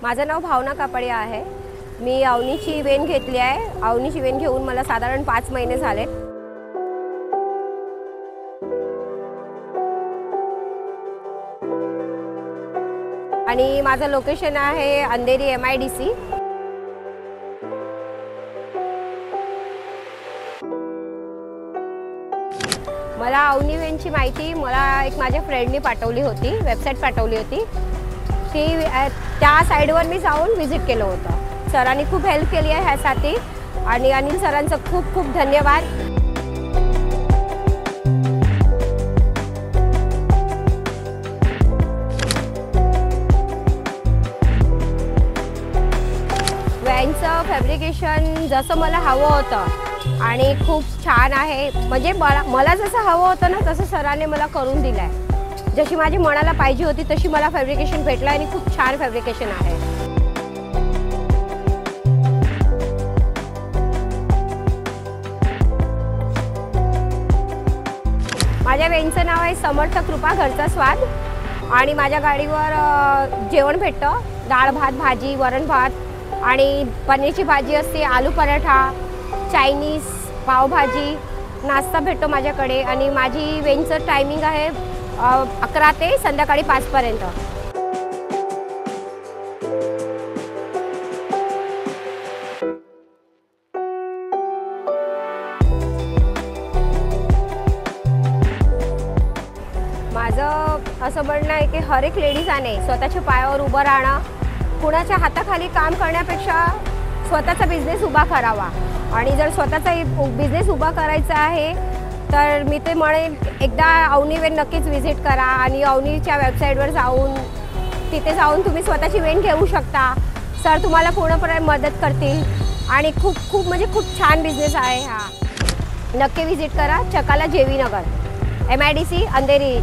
माझं नाव भावना कापडिया आहे। मी अवनीची वेन घेतली आहे। अवनीची वेन घेऊन मला साधारण 5 महिने झाले। आणि माझं लोकेशन आहे अंधेरी MIDC। मला अवनी वेनची माहिती एक माझ्या फ्रेंडनी पाठवली होती, वेबसाईट पाठवली होती। ती त्या साइडवर मी जाऊन विजिट केलं होतं। सरांनी खूप हेल्प केली आहे ह्यासाठी आणि अनिल सरांचं खूप खूप धन्यवाद। वेनचं फॅब्रिकेशन जसं मला हवं होतं आणि खूप छान आहे। म्हणजे मला जसं हवं होतं ना तसं सरांनी मला करून दिलं आहे। जशी माझी मनाला पाहिजे होती तशी मला फॅब्रिकेशन भेटलं आणि खूप छान फॅब्रिकेशन आहे। माझ्या वेनचं नाव आहे समर्थ कृपा घरचा स्वाद आणि माझ्या गाडीवर जेवण भेटतं। डाळ भात भाजी वरण भात आणि पनीरची भाजी असते, आलू पराठा, चायनीज, पावभाजी, नाश्ता भेटतो माझ्याकडे। आणि माझी वेनचं टायमिंग आहे 11 ते संध्याकाळी 5 पर्यंत। माझं असं म्हणणं आहे की हर एक लेडीजाने स्वतःच्या पायावर उभं राहणं, कुणाच्या हाताखाली काम करण्यापेक्षा स्वतःचा बिझनेस उभा करावा। आणि जर स्वतःचा बिझनेस उभा करायचा आहे तर मी ते म्हणेन एकदा अवनी वेन नक्कीच विजिट करा आणि अवनीच्या वेबसाईटवर तिथे जाऊन तुम्ही स्वतःची वेन घेऊ शकता। सर तुम्हाला पूर्णपणे मदत करतील आणि खूप म्हणजे खूप छान बिझनेस आहे हा। नक्की विजिट करा। चकाला जेवी नगर, MIDC अंधेरी।